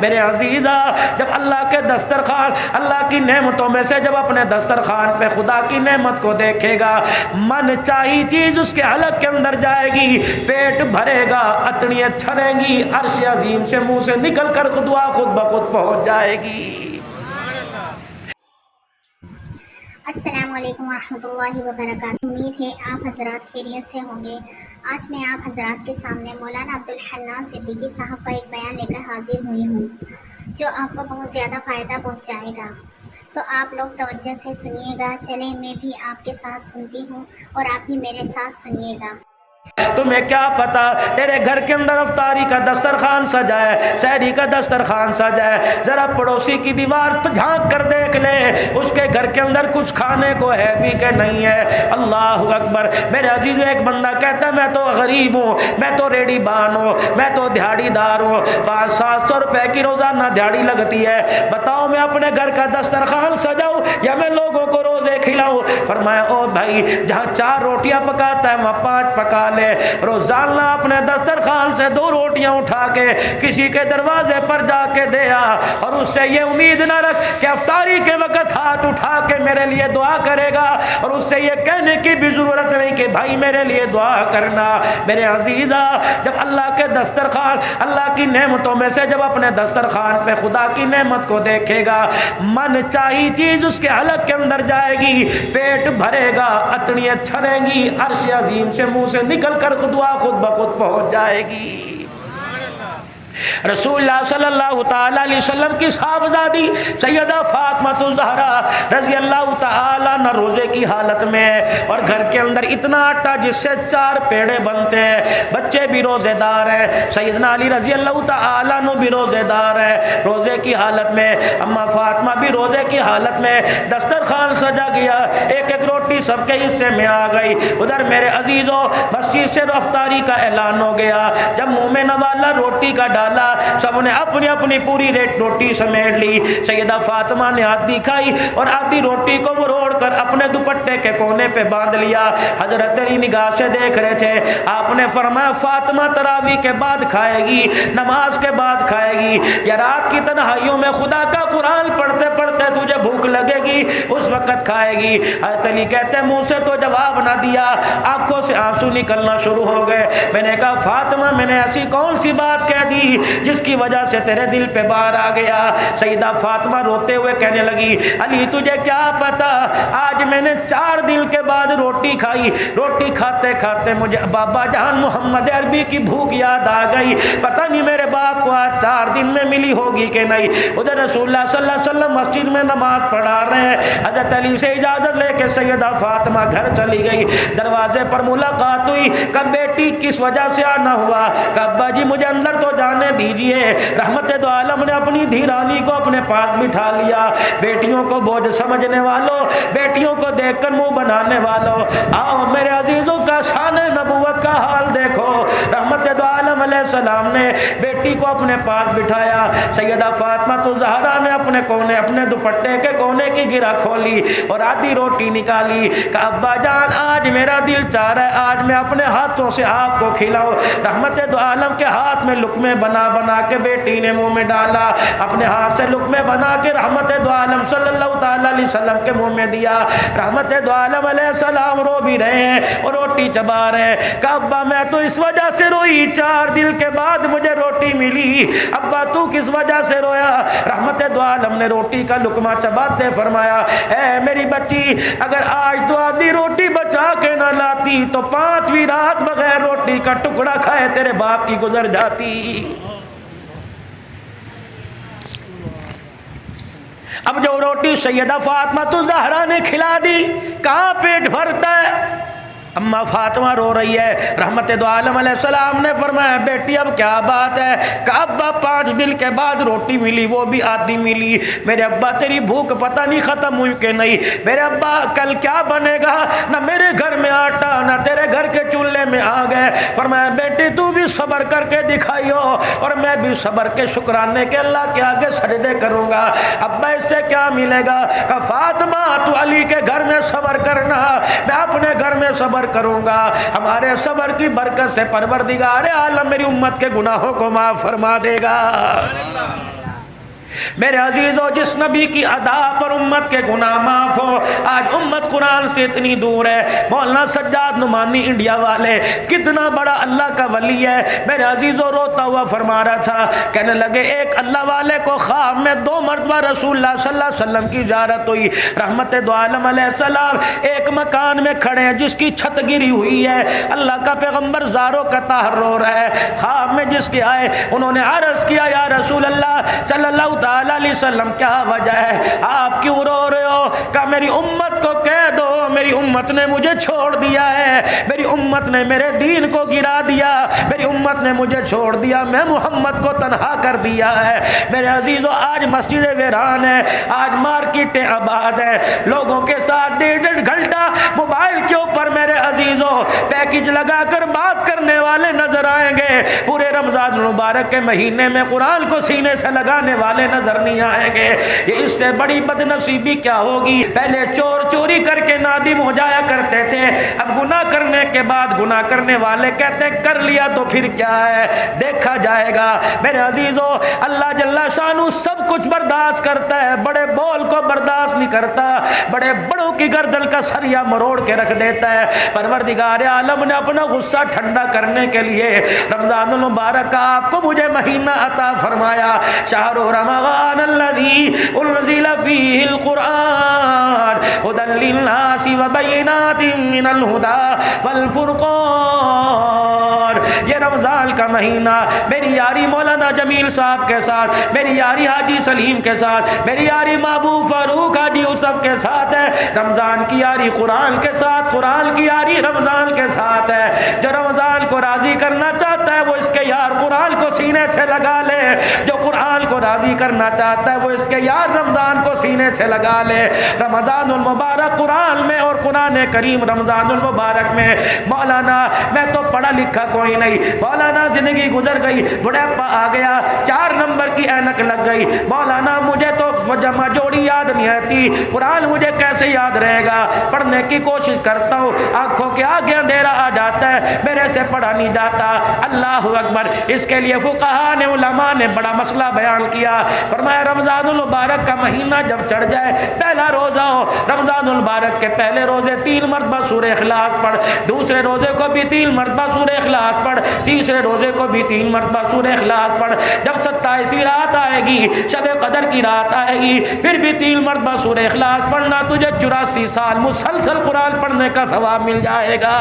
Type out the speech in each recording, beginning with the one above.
میرے عزیزا، جب اللہ کے دسترخوان، اللہ کی نعمتوں میں سے جب اپنے دسترخوان پہ خدا کی نعمت کو دیکھے گا، من چاہی چیز اس کے حلق کے اندر جائے گی، پیٹ بھرے گا، اٹڑیاں چھڑیں گی، عرش عظیم سے منہ سے نکل کر دعا خود بخود پہنچ جائے گی۔ السلام علیکم ورحمۃ اللہ وبرکاتہ۔ امید ہے آپ حضرات خیریت سے ہوں گے۔ آج میں آپ حضرات کے سامنے مولانا عبدالحنان صدیقی صاحب کا ایک بیان لے کر حاضر ہوئی ہوں جو آپ کو بہت زیادہ فائدہ پہنچائے گا، تو آپ لوگ توجہ سے سنیے گا۔ چلیں میں بھی آپ کے ساتھ سنتی ہوں اور آپ بھی میرے ساتھ سنیے گا۔ تمہیں کیا پتا تیرے گھر کے اندر افطاری کا دسترخوان سجا ہے، سحری کا دسترخوان سجا ہے، ذرا پڑوسی کی دیوار پہ جھانک کر دیکھ لے، اس کے گھر کے اندر کچھ کھانے کو ہے بھی کہ نہیں ہے۔ اللہ اکبر۔ میرے عزیز، ایک بندہ کہتا ہے میں تو غریب ہوں، میں تو ریڑی بان ہوں، میں تو دیہڑی دار ہوں، 500-700 روپے کی روزانہ دیہڑی لگتی ہے، بتاؤ میں اپنے گھر کا دسترخوان سجاؤں یا میں لوگوں کو روزے کھلاؤں؟ فرمایا او بھائی، جہاں 4 روٹیاں پکاتا ہے وہاں 5 پکا لے۔ روزانہ اپنے دسترخوان سے 2 روٹیاں اٹھا کے کسی کے دروازے پر جا کے دیا، اور اس سے یہ امید نہ رکھ کہ افطاری کے وقت ہاتھ اٹھا کے میرے لیے دعا کرے گا، اور اس سے یہ کہنے کی بھی ضرورت نہیں کہ بھائی میرے لیے دعا کرنا۔ میرے عزیزا، جب اللہ کے دسترخوان، اللہ کی نعمتوں میں سے جب اپنے دسترخوان پہ خدا کی نعمت کو دیکھے گا، من چاہی چیز اس کے حلق کے اندر جائے گی، پیٹ بھرے گا، اٹڑیاں چھڑیں گی، عرش عظیم سے منہ سے نکل کر دعا خود بخود پہنچ جائے گی۔ رسول اللہ صلی اللہ تعالی علیہ وسلم کی صاحبزادی سیدہ فاطمہ الزہرا رضی اللہ تعالی عنہ روزے کی حالت میں ہے، اور گھر کے اندر اتنا آٹا جس سے 4 پیڑے بنتے ہیں، بچے بھی روزے دار ہیں، سیدنا علی رضی اللہ تعالی عنہ بھی روزے دار ہیں، روزے کی حالت میں اما فاطمہ بھی روزے کی حالت میں، دسترخوان سجا گیا، ایک روٹی سب کے حصے میں آ گئی۔ ادھر میرے عزیزوں مسجد سے افطاری کا اعلان ہو گیا، جب منہ میں نوالا روٹی کا ڈالا، سب نے اپنی اپنی پوری روٹی سمیٹ لی۔ سیدہ فاطمہ نے آدھی کھائی اور آدھی روٹی کو مروڑ کر اپنے دوپٹے کے کونے پہ باندھ لیا۔ حضرت علی نگاہ سے دیکھ رہے تھے، آپ نے فرمایا فاطمہ تراویح کے بعد کھائے گی، نماز کے بعد کھائے گی، یا رات کی تنہائیوں میں خدا کا قرآن پڑھتے پڑھتے تجھے بھوک لگے گی اس وقت کھائے گی؟ حضرت علی کہتے ہیں منہ سے تو جواب نہ دیا، آنکھوں سے آنسو نکلنا شروع ہو گئے۔ میں نے کہا فاطمہ میں نے ایسی کون سی بات کہہ دی جس کی وجہ سے تیرے دل پہ بار آ گیا؟ سیدہ فاطمہ روتے ہوئے کہنے لگی علی تجھے کیا پتا، آج میں نے 4 دن کے بعد روٹی کھائی، روٹی کھاتے کھاتے مجھے بابا جان محمد عربی کی بھوک یاد آ گئی، پتہ نہیں میرے باپ کو آج 4 دن میں ملی ہوگی کہ نہیں۔ ادھر رسول اللہ صلی اللہ علیہ وسلم مسجد میں نماز پڑھا رہے ہیں، حضرت علی سے اجازت لے کے سیدہ فاطمہ گھر چلی گئی۔ دروازے پر ملاقات ہوئی، کہا بیٹی کس وجہ سے آنا ہوا؟ کہا ابا جی مجھے اندر تو جانے دیجئے۔ رحمت دو عالم نے اپنی دھیرانی کو اپنے پاس بٹھا لیا۔ بیٹیوں کو بوجھ سمجھنے والوں، بیٹیوں کو دیکھ کر منہ بنانے والوں، آؤ میرے عزیزوں کا شان نبوت کا حال دیکھو۔ رحمت دو عالم علیہ السلام نے بیٹی کو اپنے پاس بٹھایا، سیدہ فاطمہ الزہرا نے اپنے دوپٹے کے کونے کی گرہ کھولی اور آدھی روٹی نکالی، کہا ابا جان آج میرا دل چاہ رہا ہے آج میں اپنے ہاتھوں سے آپ کو کھلاؤں۔ رحمت دو عالم کے ہاتھ میں لقمے بنا بنا کے بیٹی نے منہ میں ڈالا، اپنے ہاتھ سے لقمے بنا کے رحمت دو عالم صلی اللہ تعالی علیہ وسلم کے منہ میں دیا۔ رحمت دو عالم علیہ السلام رو بھی رہے ہیں اور روٹی چبا رہے ہیں۔ کہا ابا میں تو اس وجہ سے روئی 4 دن کے بعد مجھے روٹی ملی، ابا تو کس وجہ سے رویا؟ رحمت دو عالم نے روٹی کا لقمہ چباتے فرمایا اے میری بچی اگر آج تو آدھی روٹی بچا کے نہ لاتی تو 5ویں رات بغیر روٹی کا ٹکڑا کھائے تیرے باپ کی گزر جاتی۔ اب جو روٹی سیدہ فاطمہ الزہرا نے کھلا دی کہاں پیٹ بھرتا ہے؟ اما فاطمہ رو رہی ہے۔ رحمت دو عالم علیہ السلام نے فرمایا بیٹی اب کیا بات ہے؟ کہ ابا 5 دن کے بعد روٹی ملی، وہ بھی آدھی ملی۔ میرے ابا تیری بھوک پتہ نہیں ختم ہوئی کہ نہیں؟ میرے ابا کل کیا بنے گا؟ نہ میرے گھر میں آٹا نہ تیرے گھر کے چولہے میں آ گئے۔ فرمایا بیٹی تو بھی صبر کر کے دکھائیو اور میں بھی صبر کے شکرانے کے اللہ کے آگے سجدے کروں گا۔ ابا اس سے کیا ملے گا؟ کہ فاطمہ تو علی کے گھر میں صبر کرنا، میں اپنے گھر میں صبر کروں گا۔ ہمارے صبر کی برکت سے پروردگار عالم میری امت کے گناہوں کو معاف فرما دے گا۔ میرے عزیزو جس نبی کی ادا پر امت کے گناہ معاف ہو، آج امت قرآن سے اتنی دور ہے۔ مولانا سجاد نعمانی انڈیا والے کتنا بڑا اللہ کا ولی ہے، میرے عزیزو روتا ہوا فرما رہا تھا، کہنے لگے ایک اللہ والے کو خواب میں 2 مرتبہ رسول اللہ صلی اللہ علیہ وسلم کی زیارت ہوئی۔ رحمت دو عالم علیہ السلام ایک مکان میں کھڑے ہیں جس کی چھت گری ہوئی ہے، اللہ کا پیغمبر زاروں کا طاہر رو رہا ہے۔ خواب میں جس کے آئے انہوں نے عرض کیا یا رسول اللہ صلی اللہ تعالیٰ علیہ وسلم کیا وجہ ہے، آپ کیوں رو رہے ہو؟ کہا میری امت کو کہہ دو میری امت نے مجھے چھوڑ دیا ہے، میری امت نے میرے دین کو گرا دیا، میری امت نے مجھے چھوڑ دیا، میں محمد کو تنہا کر دیا ہے۔ میرے عزیزو آج مسجد ویران ہے، آج مارکیٹیں آباد ہے، لوگوں کے ساتھ 1.5 گھنٹہ موبائل کے اوپر میرے عزیزو پیکج لگا کر بات کرنے والے نظر آئیں گے، پورے رمضان المبارک کے مہینے میں قرآن کو سینے سے لگانے والے نظر نہیں آئیں گے۔ یہ اس سے بڑی بد نصیبی کیا ہوگی؟ پہلے چور چوری کر کے نادم ہو جایا کرتے تھے، اب گناہ کرنے کے بعد گناہ کرنے والے کہتے ہیں کر لیا تو پھر کیا ہے، دیکھا جائے گا۔ میرے عزیزو اللہ جل شانہ سب کچھ برداشت کرتا ہے، بڑے بول کو برداشت نہیں کرتا، بڑے بڑوں کی گردن کا سریا مروڑ کے رکھ دیتا ہے۔ پروردگار عالم نے اپنا غصہ ٹھنڈا کرنے کے لیے رمضان المبارک کا آپ کو مجھے مہینہ عطا فرمایا، شہر رمضان الذی انزل فیہ القرآن ھدی للناس وبینات من الھدی والفرقان۔ یہ رمضان کا مہینہ میری یاری مولانا جمیل صاحب کے ساتھ، میری یاری حاجی سلیم کے ساتھ، میری یاری محبوب فاروق حاجی یوسف کے ساتھ ہے۔ رمضان کی یاری قرآن کے ساتھ، قرآن کی یاری رمضان کے ساتھ ہے۔ جو رمضان کو راضی کرنا چاہتا ہے وہ اس کے یار قرآن کو سینے سے لگا لے، جو قرآن کو راضی کرنا چاہتا ہے وہ اس کے یار رمضان کو سینے سے لگا لے۔ رمضان المبارک قرآن میں اور قرآن کریم رمضان المبارک میں، مولانا میں تو پڑھا لکھا کوئی نہیں، مولانا زندگی گزر گئی، بڑھاپا آ گیا، 4 نمبر کی اینک لگ گئی، مولانا مجھے تو جمع جوڑی یاد نہیں رہتی، قرآن مجھے کیسے یاد رہے گا؟ پڑھنے کی کوشش کرتا ہوں، آنکھوں کے آگے اندھیرا آ جاتا ہے، میرے سے پڑھا نہیں جاتا۔ اللہ اکبر! اس کے لیے فقہاء نے، علماء نے بڑا مسئلہ بیان کیا، فرمایا رمضان المبارک کا مہینہ جب چڑھ جائے، پہلا روزہ ہو، رمضان المبارک کے پہلے روزے 3 مرتبہ سورہ اخلاص پڑھ، دوسرے روزے کو بھی 3 مرتبہ سورہ اخلاص پڑھ، تیسرے روزے کو بھی 3 مرتبہ سورہ اخلاص پڑھ۔ جب 27ویں رات آئے گی، شب قدر کی رات آئے گی، پھر بھی 3 مرتبہ سورہ اخلاص پڑھنا، تجھے 84 سال مسلسل قرآن پڑھنے کا ثواب مل جائے گا۔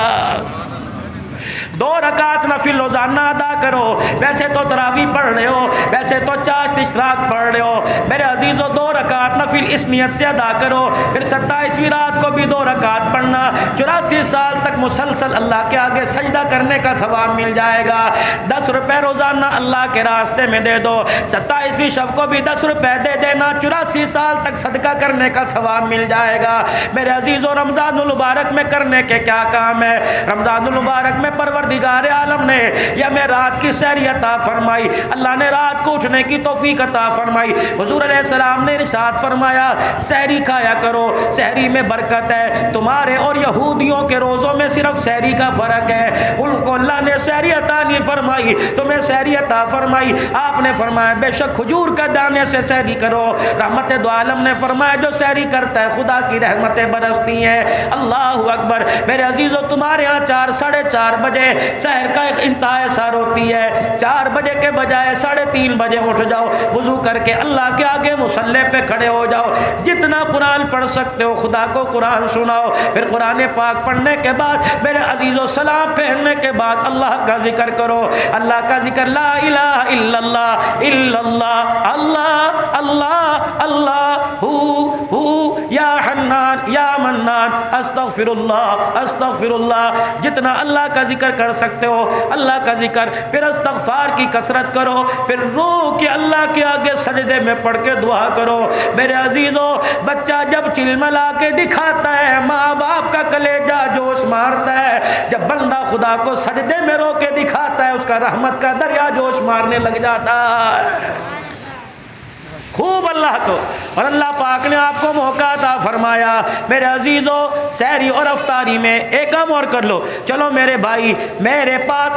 2 رکعت نفل روزانہ ادا کرو، ویسے تو تراویح پڑھ رہے ہو، ویسے تو چاشت اشراق پڑھ رہے ہو، میرے عزیزو 2 رکعت نفل اس نیت سے ادا کرو، پھر 27ویں رات کو بھی 2 رکعت پڑھنا، 84 سال تک مسلسل اللہ کے آگے سجدہ کرنے کا ثواب مل جائے گا۔ 10 روپے روزانہ اللہ کے راستے میں دے دو، 27ویں شب کو بھی 10 روپے دے دینا، 84 سال تک صدقہ کرنے کا ثواب مل جائے گا۔ میرے عزیزو رمضان المبارک میں کرنے کے کیا کام ہے؟ رمضان المبارک میں پروردگار عالم نے یا میں رات کی سحری عطا فرمائی، اللہ نے رات کو اٹھنے کی توفیق عطا فرمائی، حضور علیہ السلام نے ارشاد فرمایا سحری کھایا کرو، سحری میں برکت ہے۔ تمہارے اور یہودیوں کے روزوں میں صرف سحری کا فرق ہے، ان کو اللہ نے سحری عطا نہیں فرمائی، تمہیں سحری عطا فرمائی۔ آپ نے فرمایا بے شک کھجور کا دانے سے سحری کرو، رحمت دو عالم نے فرمایا جو سحری کرتا ہے خدا کی رحمتیں برستی ہیں۔ اللہ اکبر! میرے عزیزو تمہارے ہاں 4 ساڑھے 4 بجے سحر کا ایک انتہائی سار ہوتی ہے، 4 بجے کے بجائے 3:30 بجے اٹھ جاؤ، وضو کر کے اللہ کے آگے مصلی پہ کھڑے ہو جاؤ، جتنا قرآن پڑھ سکتے ہو خدا کو قرآن سناؤ، پھر قرآن پاک پڑھنے کے بعد میرے عزیزو سلام پھیرنے کے بعد اللہ کا ذکر کرو، اللہ کا ذکر، لا الہ الا اللہ الا اللہ، اللہ اللہ اللہ، ہو یا حنان یا منان، استغفر اللہ، جتنا اللہ کا ذکر کر سکتے ہو اللہ کا ذکر، پھر استغفار کی کثرت کرو، پھر رو کے اللہ کے آگے سجدے میں پڑھ کے دعا کرو۔ میرے عزیزو بچہ جب چلملا کے دکھاتا ہے ماں باپ کا کلیجہ جوش مارتا ہے، جب بندہ خدا کو سجدے میں رو کے دکھاتا ہے اس کا رحمت کا دریا جوش مارنے لگ جاتا ہے۔ خوب اللہ کو، اور اللہ پاک نے آپ کو موقع عطا فرمایا میرے عزیزو سحری اور افطاری میں ایک کام اور کر لو، چلو میرے بھائی میرے پاس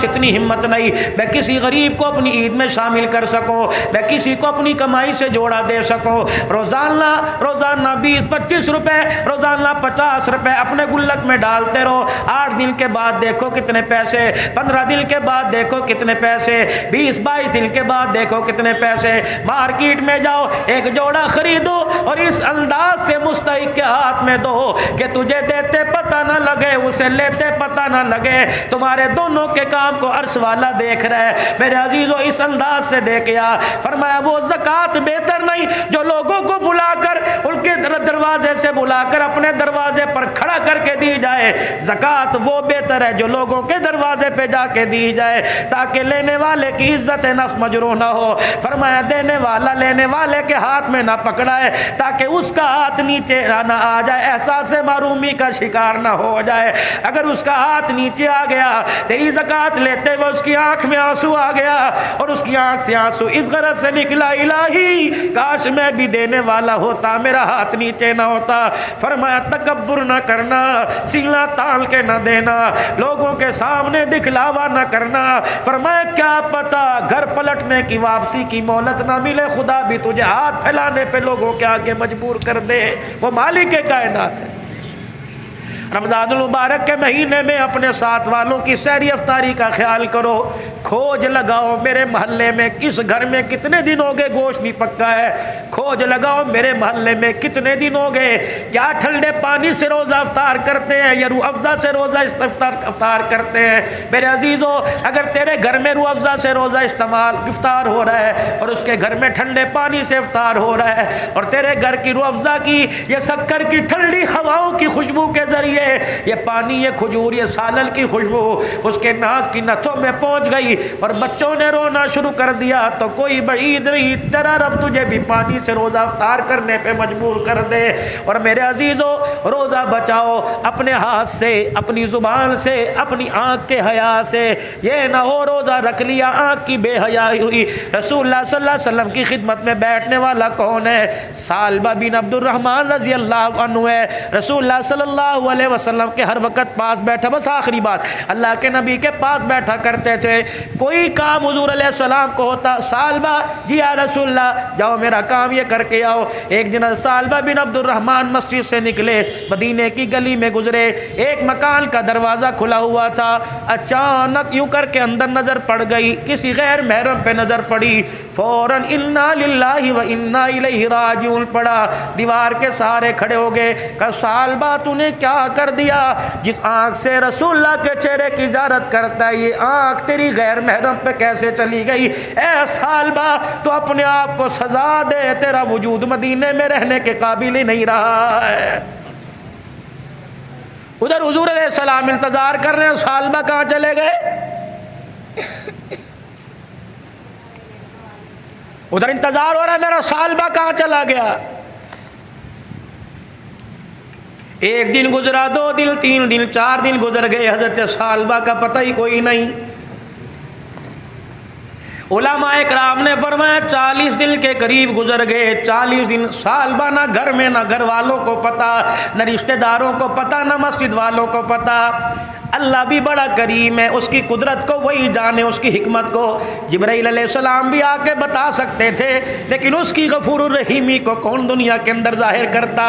اتنی ہمت نہیں میں کسی غریب کو اپنی عید میں شامل کر سکوں، میں کسی کو اپنی کمائی سے جوڑا دے سکوں، روزانہ 20-25 روپے، روزانہ 50 روپے اپنے گلک میں ڈالتے رہو، 8 دن کے بعد دیکھو کتنے پیسے، 15 دن کے بعد دیکھو کتنے پیسے، 20-22 دن کے بعد دیکھو کتنے پیسے، مارکیٹ میں جاؤ ایک جوڑا خریدو اور اس انداز سے مستحق کے ہاتھ میں دو کہ تجھے دیتے پتہ نہ لگے اسے لیتے پتہ نہ لگے، تمہارے دونوں کے کام کو عرش والا دیکھ رہا ہے میرے عزیزو، اس انداز سے دیکھیا۔ فرمایا وہ زکوٰۃ بہتر نہیں جو لوگوں کو بلا کر ان کے دروازے سے بلا کر اپنے دروازے پر کھڑا کر کے دی جائے، زکوٰۃ وہ بہتر ہے جو لوگوں کے دروازے پہ جا کے دی جائے تاکہ لینے والے کی عزت نفس مجروح نہ ہو۔ فرمایا دینے والا لینے والے کے ہاتھ میں نہ پکڑائے تاکہ اس کا ہاتھ نیچے نہ آ جائے، احساس محرومی کا شکار نہ ہو جائے۔ اگر اس کا ہاتھ نیچے آ گیا تیری زکوٰۃ لیتے ہوئے اس کی آنکھ میں آنسو آ گیا اور اس کی آنکھ سے آنسو اس غرض سے نکلا الہی کاش میں بھی دینے والا ہوتا، میرا ہاتھ نیچے نہ ہوتا۔ فرمایا تکبر نہ کرنا، سینہ تال کے نہ دینا، لوگوں کے سامنے دکھلاوا نہ کرنا۔ فرمایا کیا پتا گھر پلٹنے کی واپسی کی مہلت نہ ملے، خدا بھی تجھے ہاتھ پھیلانے پہ لوگوں کے آگے مجبور کر دے، وہ مالک کائنات ہے۔ رمضان المبارک کے مہینے میں اپنے ساتھ والوں کی سحری افطاری کا خیال کرو، کھوج لگاؤ میرے محلے میں کس گھر میں کتنے دن ہو گئے گوشت نہیں پکا ہے، کھوج لگاؤ میرے محلے میں کتنے دن ہو گئے، کیا ٹھنڈے پانی سے روزہ افطار کرتے ہیں یا روح افزا سے روزہ افطار کرتے ہیں۔ میرے عزیزو اگر تیرے گھر میں روح افزا سے روزہ افطار ہو رہا ہے اور اس کے گھر میں ٹھنڈے پانی سے افطار ہو رہا ہے اور تیرے گھر کی روح افزا کی یہ شکر کی ٹھنڈی ہواؤں کی خوشبو کے ذریعے یہ پانی یہ کھجور یہ سالن کی خوشبو اس کے ناک کی نتھوں میں پہنچ گئی اور بچوں نے رونا شروع کر دیا تو کوئی بعید نہیں تیرا رب تجھے بھی پانی سے روزہ افطار کرنے پہ مجبور کر دے۔ اور میرے عزیزو روزہ بچاؤ اپنے ہاتھ سے، اپنی زبان سے، اپنی آنکھ کے حیا سے، یہ نہ ہو روزہ رکھ لیا آنکھ کی بے حیائی ہوئی۔ رسول اللہ صلی اللہ علیہ وسلم کی خدمت میں بیٹھنے والا کون ہے؟ سالبہ بن عبد الرحمن رضی اللہ عنہ ہے۔ رسول اللہ صلی اللہ علیہ وسلم کے ہر وقت پاس بیٹھا، بس آخری بات اللہ کے نبی کے پاس بیٹھا کرتے تھے، کوئی کام حضور علیہ السلام کو ہوتا سالبہ جی یا رسول اللہ جاؤ میرا کام یہ کر کے آؤ۔ ایک دن سالبہ بن عبد الرحمن مسجد سے نکلے، مدینے کی گلی میں گزرے، ایک مکان کا دروازہ کھلا ہوا تھا، اچانک یوں کر کے اندر نظر پڑ گئی، کسی غیر محرم پہ نظر پڑی، فوراً انا للہ و انا الیہ راجعون پڑا، دیوار کے سہارے کھڑے ہو گئے، کہ سالبہ تو نے کیا کر دیا؟ جس آنکھ سے رسول اللہ کے چہرے کی زیارت کرتا ہے یہ آنکھ تیری غیر محرم پہ کیسے چلی گئی؟ اے سالبہ تو اپنے آپ کو سزا دے، تیرا وجود مدینے میں رہنے کے قابل ہی نہیں رہا ہے۔ ادھر حضور علیہ السلام انتظار کر رہے ہیں، سالبہ کہاں چلے گئے؟ ادھر انتظار ہو رہا ہے میرا سالبہ کہاں چلا گیا؟ ایک دن گزرا، 2 دن، 3 دن، 4 دن گزر گئے، حضرت سالبہ کا پتہ ہی کوئی نہیں۔ علماء اکرام نے فرمایا 40 دن کے قریب گزر گئے، 40 دن سالبہ نہ گھر میں، نہ گھر والوں کو پتہ، نہ رشتہ داروں کو پتہ، نہ مسجد والوں کو پتہ۔ اللہ بھی بڑا کریم ہے، اس کی قدرت کو وہی جانے، اس کی حکمت کو جبرائیل علیہ السلام بھی آ کے بتا سکتے تھے، لیکن اس کی غفور الرحیمی کو کون دنیا کے اندر ظاہر کرتا۔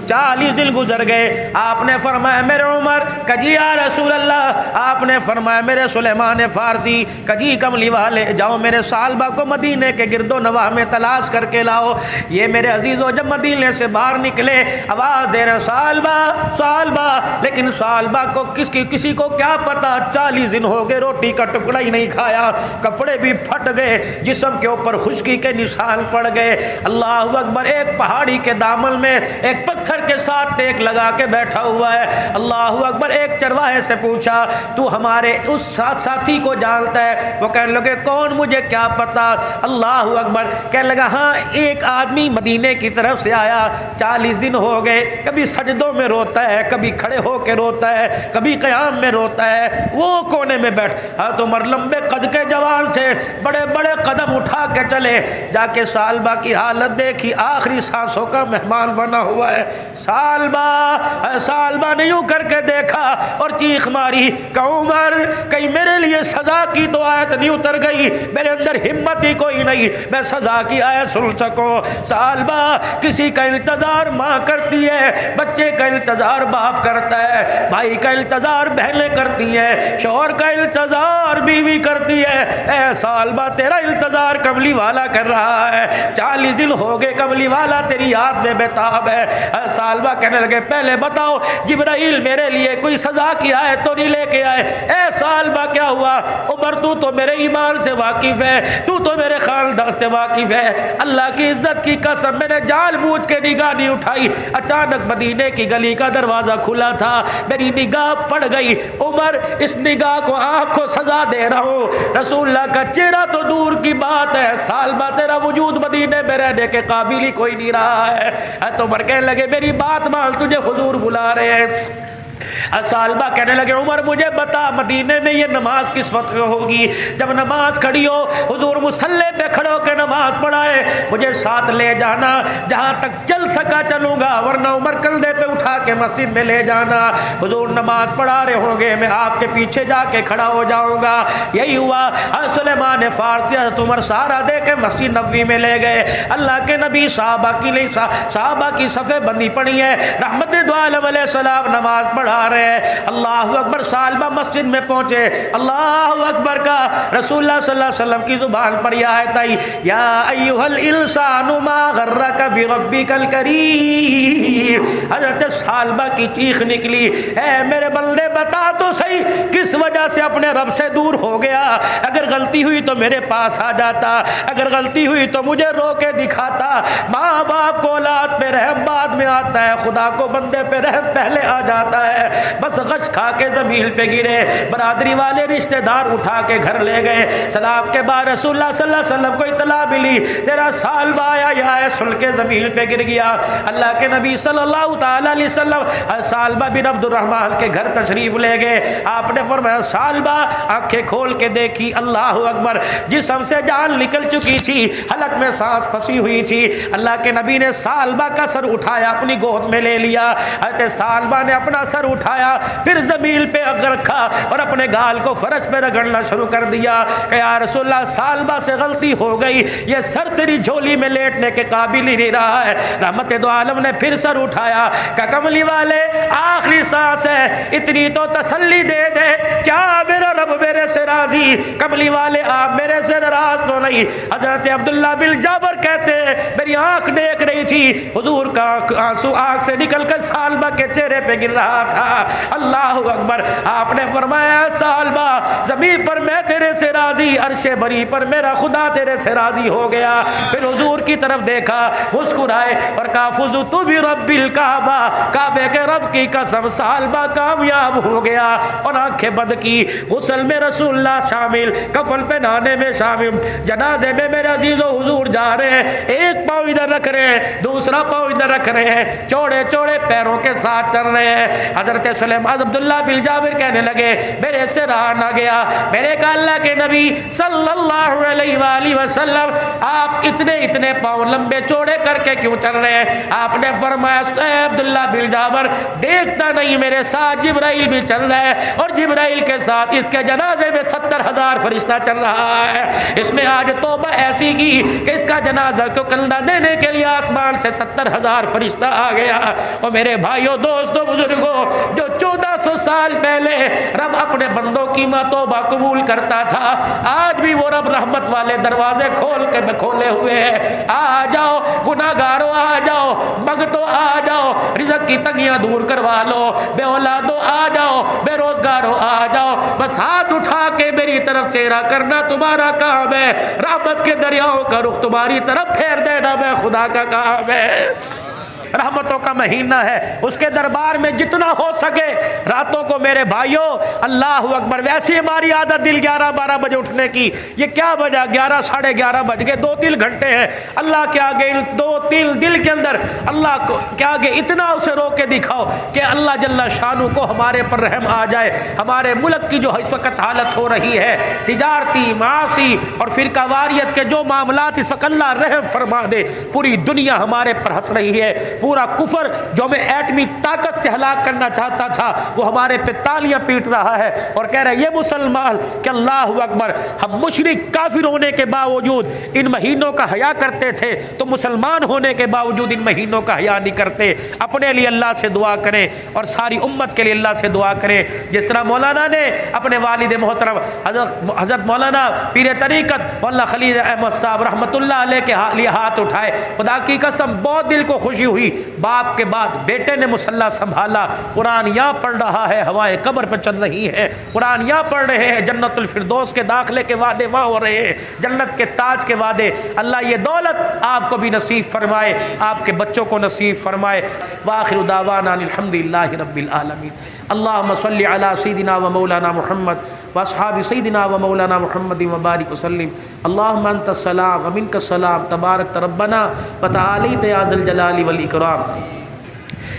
40 دن گزر گئے، آپ نے فرمایا میرے عمر، کجی یا رسول اللہ، آپ نے فرمایا میرے سلیمان فارسی، کجی کملی والے، جاؤ میرے سالبہ کو مدینے کے گرد و نواح میں تلاش کر کے لاؤ۔ یہ میرے عزیزو جب مدینے سے باہر نکلے آواز دے رہے سالبہ سالبہ، لیکن سالبہ کو کسی کو کیا پتا 40 دن ہو گئے روٹی کا ٹکڑا ہی نہیں کھایا، کپڑے بھی پھٹ گئے، جسم کے اوپر خشکی کے نشان پڑ گئے۔ اللہ اکبر، ایک پہاڑی کے دامن میں ایک پتھر کے ساتھ ٹیک لگا کے بیٹھا ہوا ہے۔ اللہ اکبر، ایک چرواہے سے پوچھا تو ہمارے اس ساتھی کو جانتا ہے؟ وہ کہنے لگے کون، مجھے کیا پتا۔ اللہ اکبر، کہنے لگا ہاں ایک آدمی مدینے کی طرف سے آیا، 40 دن ہو گئے، کبھی سجدوں میں روتا ہے، کبھی کھڑے ہو کے روتا ہے، کبھی قیام میں روتا ہے وہ کونے میں بیٹھ. حضرت عمر لمبے قد کے جوان تھے, بڑے بڑے قدم اٹھا کے چلے, جا کے سالبہ کی حالت دیکھی, آخری سانسوں کا مہمان بنا ہوا ہے. سالبہ نے یوں کر کے دیکھا اور چیخ ماری کہ عمر کہیں میرے لیے سزا کی تو آیت نہیں اتر گئی, میرے اندر ہمت ہی کوئی نہیں میں سزا کی آیت سن سکوں. سالبہ کسی کا انتظار ماں کرتی ہے, بچے کا انتظار باپ کرتا ہے, بھائی کا انتظار بہنیں کرتی ہیں, شوہر کا انتظار بیوی کرتی ہے. اے سالبہ تیرا انتظار کملی والا کر رہا ہے, 40 دن ہو گئے کملی والا تیری یاد میں بےتاب ہے. سالبہ کہنے لگے پہلے بتاؤ جبرائیل میرے لیے کوئی سزا کی آیت تو نہیں لے کے آئے؟ اے سالبہ کیا ہوا؟ عمر تو میرے ایمان سے واقف ہے, تو میرے خاندان سے واقف ہے, اللہ کی عزت کی قسم میں نے جان بوجھ کے نگاہ نہیں اٹھائی. اچانک مدینے کی گلی کا دروازہ کھلا تھا, میری نگاہ پڑ گئی. عمر اس نگاہ کو آنکھ کو سزا دے رہا ہوں, رسول اللہ کا چہرہ تو دور کی بات ہے, سالبہ تیرا وجود مدینے میں رہنے کے قابل ہی کوئی نہیں رہا ہے. تو عمر کہنے لگے میری بات مان, تجھے حضور بلا رہے ہیں. سالبہ کہنے لگے عمر مجھے بتا مدینے میں یہ نماز کس وقت ہوگی؟ جب نماز کھڑی ہو حضور مصلی پہ کھڑے ہو کے نماز پڑھائے, مجھے ساتھ لے جانا, جہاں تک چل سکا چلوں گا, ورنہ عمر کندھے پہ اٹھا کے مسجد میں لے جانا. حضور نماز پڑھا رہے ہوں گے, میں آپ کے پیچھے جا کے کھڑا ہو جاؤں گا. یہی ہوا. سلیمان فارسی حضرت عمر سارا دے کے مسجد نبوی میں لے گئے. اللہ کے نبی صحابہ کی صفیں بندی پڑی ہے, رحمت دو عالم علیہ السلام نماز پڑھا رہے ہیں. اللہ اکبر. سالبہ مسجد میں پہنچے, اللہ اکبر کا رسول اللہ صلی اللہ علیہ وسلم کی زبان پر یہ آیت آئی, یا ایھا الانسان ما غرک بربک الکریم. حضرت سالبہ کی چیخ نکلی, اے میرے بندے بتا تو صحیح کس وجہ سے اپنے رب سے دور ہو گیا؟ اگر غلطی ہوئی تو میرے پاس آ جاتا, اگر غلطی ہوئی تو مجھے رو کے دکھاتا. ماں باپ کو اولاد پہ رحم بعد میں آتا ہے, خدا کو بندے پہ رحم پہلے آ جاتا ہے. بس غش کھا کے زمین پہ گرے, برادری والے رشتہ دار اٹھا کے گھر لے گئے. سلام کے بعد رسول اللہ صلی اللہ علیہ وسلم کو اطلاع ملی تیرا سالبہ آیا, یہ سن کے زمین پہ گر گیا. اللہ کے نبی صلی اللہ تعالی علیہ وسلم سالبہ بن عبد الرحمن کے گھر تشریف لے گئے. آپ نے فرمایا سالبہ آنکھیں کھول کے دیکھی, اللہ اکبر, جسم سے جان نکل چکی تھی, حلق میں سانس پھنسی ہوئی تھی. اللہ کے نبی نے سالبہ کا سر اٹھایا, اپنی گود میں لے لیا. حضرت سالبہ نے اپنا سر اٹھایا, پھر زمین پہ رکھا اور اپنے گال کو فرش پہ رگڑنا شروع کر دیا کہ یا رسول اللہ سالبہ سے غلطی ہو گئی, یہ سر تیری جھولی میں لیٹنے کے قابل ہی نہیں رہا ہے. رحمت دو عالم نے پھر سر اٹھایا کہ کملی والے آخری سانس ہے, اتنی تو تسلی دے دے, کیا میرا رب میرے سے راضی؟ کملی والے آپ میرے سے ناراض تو نہیں؟ حضرت عبداللہ بن جابر کہتے ہیں میری آنکھ دیکھ رہی تھی, حضور کا آنسو آنکھ سے نکل کر سالبہ کے چہرے پہ گر رہا تھا. اللہ اکبر. آپ نے فرمایا سالبہ زمین پر میں تیرے سے راضی, عرش بری پر میرا خدا تیرے سے راضی ہو گیا. پھر حضور کی طرف دیکھا, مسکرائے اور کہا فزت برب الکعبہ, کعبے کے رب کی قسم سالبہ کامیاب ہو گیا. اور آنکھیں بند کی. غسل میں رسول اللہ شامل, کفن پہنانے میں شامل, جنازے میں میرے عزیز و حضور جا رہے ہیں, ایک پاؤں ادھر رکھ رہے ہیں, دوسرا پاؤں ادھر رکھ رہے ہیں, چوڑے چوڑے پیروں کے ساتھ چل رہے ہیں. حضرت سلیمان عبداللہ بن جابر کہنے لگے میرے سے رہا نہ گیا. میرے کہا اللہ کے نبی صلی اللہ علیہ وآلہ وسلم آپ اتنے پاؤں لمبے چوڑے کر کے کیوں چل رہے ہیں؟ آپ نے فرمایا اے عبداللہ بن جابر دیکھتا نہیں میرے ساتھ جبرائیل بھی چل رہا ہے, اور جبرائیل کے ساتھ اس کے جنازے میں 70,000 فرشتہ چل رہا ہے. اس نے آج توبہ ایسی کی کہ اس کا جنازہ کو کندھا دینے کے لیے آسمان سے 70,000 فرشتہ آ گیا. اور میرے بھائیوں دوستوں بزرگوں, جو 1400 سال پہلے رب اپنے بندوں کی توبہ قبول کرتا تھا, آج بھی وہ رب رحمت والے دروازے کھولے ہوئے ہیں. آ جاؤ گناہگاروں, آ جاؤ مگتوں, آ جاؤ رزق کی تنگیاں دور کروا لو, بے اولادوں آ جاؤ, بے روزگاروں آ جاؤ, بس ہاتھ اٹھا کے میری طرف چہرہ کرنا تمہارا کام ہے, رحمت کے دریاؤں کا رخ تمہاری طرف پھیر دینا میں خدا کا کام ہے. رحمتوں کا مہینہ ہے، اس کے دربار میں جتنا ہو سکے راتوں کو میرے بھائیوں اللہ اکبر، ویسی ہماری عادت دل 11-12 بجے اٹھنے کی، یہ کیا وجہ 11 ساڑھے 11 بج گئے، 2-3 گھنٹے ہیں اللہ کے آگے، 2-3 دل کے اندر اللہ کے آگے اتنا اسے رو کے دکھاؤ کہ اللہ جل شانہ کو ہمارے پر رحم آ جائے۔ ہمارے ملک کی جو اس وقت حالت ہو رہی ہے، تجارتی، معاشی اور فرقہ واریت کے جو معاملات، اس وقت اللہ رحم فرما دے۔ پوری دنیا ہمارے پر ہنس رہی ہے، پورا کفر جو ہمیں ایٹمی طاقت سے ہلاک کرنا چاہتا تھا وہ ہمارے پہ تالیاں پیٹ رہا ہے اور کہہ رہا ہے یہ مسلمان کہ اللہ اکبر، ہم مشرک کافر ہونے کے باوجود ان مہینوں کا حیا کرتے تھے تو مسلمان ہونے کے باوجود ان مہینوں کا حیا نہیں کرتے۔ اپنے لیے اللہ سے دعا کریں اور ساری امت کے لیے اللہ سے دعا کریں، جس طرح مولانا نے اپنے والد محترم حضرت مولانا پیر طریقت مولانا خلیل احمد صاحب رحمۃ اللہ علیہ کے لیے ہاتھ اٹھائے، خدا کی قسم بہت دل کو خوشی ہوئی۔ باپ کے بعد بیٹے نے مصلی سنبھالا، قرآن یہاں پڑھ رہا ہے، ہوائیں قبر پہ چل رہی ہیں، قرآن یہاں پڑھ رہے ہیں، جنت الفردوس کے داخلے کے وعدے وہاں ہو رہے ہیں، جنت کے تاج کے وعدے۔ اللہ یہ دولت آپ کو بھی نصیب فرمائے، آپ کے بچوں کو نصیب فرمائے۔ وآخر دعوانا الحمدللہ رب العالمین۔ اللہم صلی علی سیدنا و مولانا محمد واصحاب سیدنا و مولانا محمد وبارک وسلم۔ اللہم انت السلام و منک السلام، تبارک ربنا و تعالیت یا ذا الجلال والاکرام۔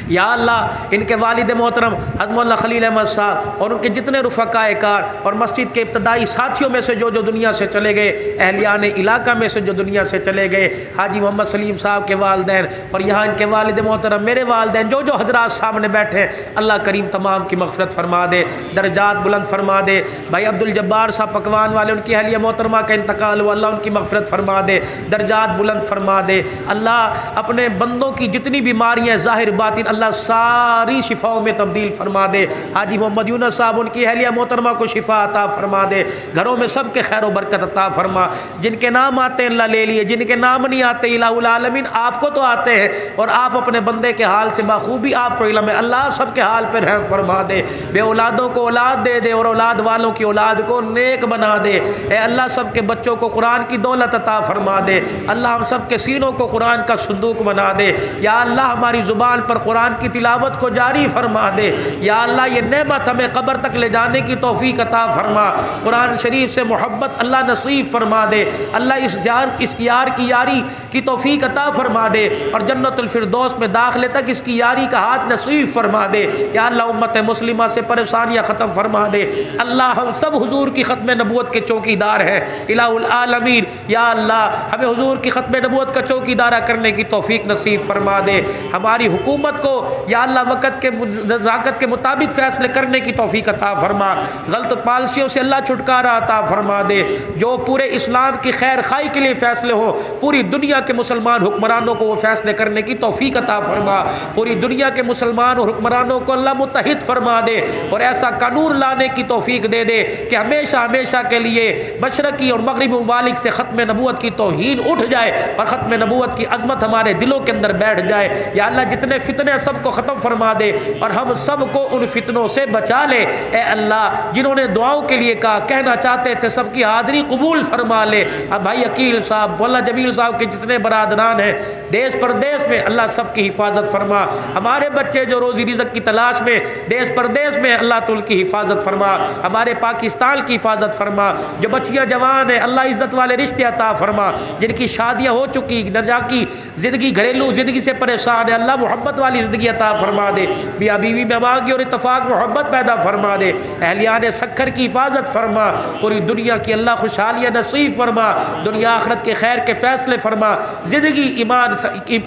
یا اللہ ان کے والد محترم حضرت مولانا خلیل احمد صاحب اور ان کے جتنے رفقائے کار اور مسجد کے ابتدائی ساتھیوں میں سے جو دنیا سے چلے گئے، اہلیان علاقہ میں سے جو دنیا سے چلے گئے، حاجی محمد سلیم صاحب کے والدین اور یہاں ان کے والد محترم میرے والدین، جو حضرات سامنے بیٹھے، اللہ کریم تمام کی مغفرت فرما دے، درجات بلند فرما دے۔ بھائی عبدالجبار صاحب پکوان والے، ان کی اہلیہ محترمہ کا انتقال ہوا، اللہ ان کی مغفرت فرما دے، درجات بلند فرما دے۔ اللہ اپنے بندوں کی جتنی بیماریاں ظاہر باطن اللہ ساری شفاؤں میں تبدیل فرما دے۔ حاجی محمد یونس صاحب ان کی اہلیہ محترمہ کو شفا عطا فرما دے، گھروں میں سب کے خیر و برکت عطا فرما۔ جن کے نام آتے ہیں اللہ لے لیے، جن کے نام نہیں آتے الہ العالمین آپ کو تو آتے ہیں اور آپ اپنے بندے کے حال سے بخوبی آپ کو علم ہے، اللہ سب کے حال پر رحم فرما دے، بے اولادوں کو اولاد دے دے اور اولاد والوں کی اولاد کو نیک بنا دے۔ اے اللہ سب کے بچوں کو قرآن کی دولت عطا فرما دے، اللہ ہم سب کے سینوں کو قرآن کا صندوق بنا دے۔ یا اللہ ہماری زبان پر قرآن کی تلاوت کو جاری فرما دے۔ یا اللہ یہ نعمت ہمیں قبر تک لے جانے کی توفیق عطا فرما، قرآن شریف سے محبت اللہ نصیب فرما دے، اللہ اس یار کی یاری کی توفیق عطا فرما دے اور جنت الفردوس میں داخلے تک اس کی یاری کا ہاتھ نصیب فرما دے۔ یا اللہ امت مسلمہ سے پریشانیاں ختم فرما دے۔ اللہ ہم سب حضور کی ختم نبوت کے چوکی دار ہیں الہ العالمین۔ یا اللہ ہمیں حضور کی ختم نبوت کا چوکی دارہ کرنے کی توفیق نصیب فرما دے، ہماری حکومت کو یا اللہ وقت کے نزاکت کے مطابق فیصلے کرنے کی توفیق عطا فرما، غلط پالیسیوں سے اللہ چھٹکارا عطا فرما دے، جو پورے اسلام کی خیر خائی کے لیے فیصلے ہو پوری دنیا کے مسلمان حکمرانوں کو وہ فیصلے کرنے کی توفیق عطا فرما، پوری دنیا کے مسلمان اور حکمرانوں کو اللہ متحد فرما دے اور ایسا قانون لانے کی توفیق دے دے کہ ہمیشہ ہمیشہ کے لیے مشرقی اور مغربی ممالک سے ختم نبوت کی توہین اٹھ جائے اور ختم نبوت کی عظمت ہمارے دلوں کے اندر بیٹھ جائے۔ یا اللہ جتنے فتنے سب کو ختم فرما دے اور ہم سب کو ان فتنوں سے بچا لے۔ اے اللہ جنہوں نے دعاؤں کے لیے کہا کہنا چاہتے تھے سب کی حاضری قبول فرما لے۔ اب بھائی عقیل صاحب مولانا جمیل صاحب کے جتنے برادران ہیں دیس پردیس میں اللہ سب کی حفاظت فرما، ہمارے بچے جو روزی رزق کی تلاش میں دیس پردیس میں اللہ تو ان کی حفاظت فرما، ہمارے پاکستان کی حفاظت فرما، جو بچیاں جوان ہیں اللہ عزت والے رشتے عطا فرما، جن کی شادیاں ہو چکی نجا کی زندگی گھریلو زندگی سے پریشان ہے اللہ محبت والی زندگی عطا فرما دے، میاں بیوی میں باغی اور اتفاق محبت پیدا فرما دے، اہلیان سکھر کی حفاظت فرما، پوری دنیا کی اللہ خوشحالیاں نصیب فرما، دنیا آخرت کے خیر کے فیصلے فرما، زندگی ایمان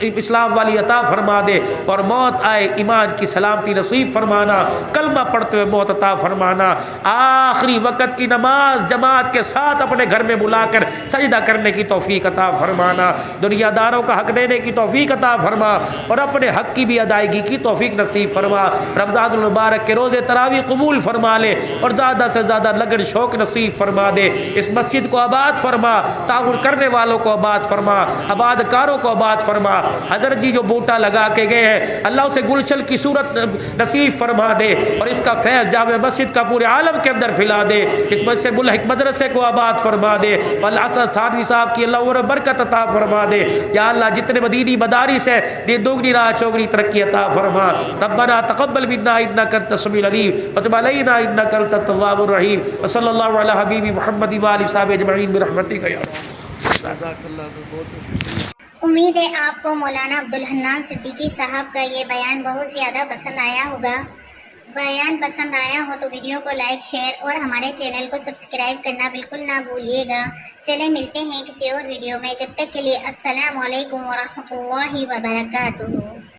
اسلام والی عطا فرما دے اور موت آئے ایمان کی سلامتی نصیب فرمانا، کلمہ پڑھتے ہوئے موت عطا فرمانا، آخری وقت کی نماز جماعت کے ساتھ اپنے گھر میں بلا کر سجدہ کرنے کی توفیق عطا فرمانا، دنیا داروں کا حق دینے کی توفیق عطا فرما اور اپنے حق کی بھی ادا ادائیگی کی توفیق نصیب فرما، رمضان المبارک کے روزے تراویح قبول فرما لے اور زیادہ سے زیادہ لگن شوق نصیب فرما دے، اس مسجد کو آباد فرما، تعاون کرنے والوں کو آباد فرما، آباد کاروں کو آباد فرما۔ حضرت جی جو بوٹا لگا کے گئے ہیں اللہ اسے گلشن کی صورت نصیب فرما دے اور اس کا فیض جامع مسجد کا پورے عالم کے اندر پھیلا دے، اس مسجد ملحق مدرسے کو آباد فرما دے، والاسد تھانوی صاحب کی اللہ عمر برکت عطا فرما دے۔ یا اللہ جتنے مدینی مدارس ہیں دین دوگنی راہ چوگنی ترقی عطا فرما۔ ربنا تقبل منا انک انت السمیع العلیم وتب علینا انک انت التواب الرحیم، وصلی اللہ علی حبیب محمد و آلہ وصحبہ اجمعین برحمتک یا امید ہے آپ کو مولانا عبدالحنان صدیقی صاحب کا یہ بیان بہت زیادہ پسند آیا ہوگا۔ بیان پسند آیا ہو تو ویڈیو کو لائک، شیئر اور ہمارے چینل کو سبسکرائب کرنا بالکل نہ بھولیے گا۔ چلیں ملتے ہیں کسی اور ویڈیو میں، جب تک کے لیے السلام علیکم ورحمۃ اللہ وبرکاتہ۔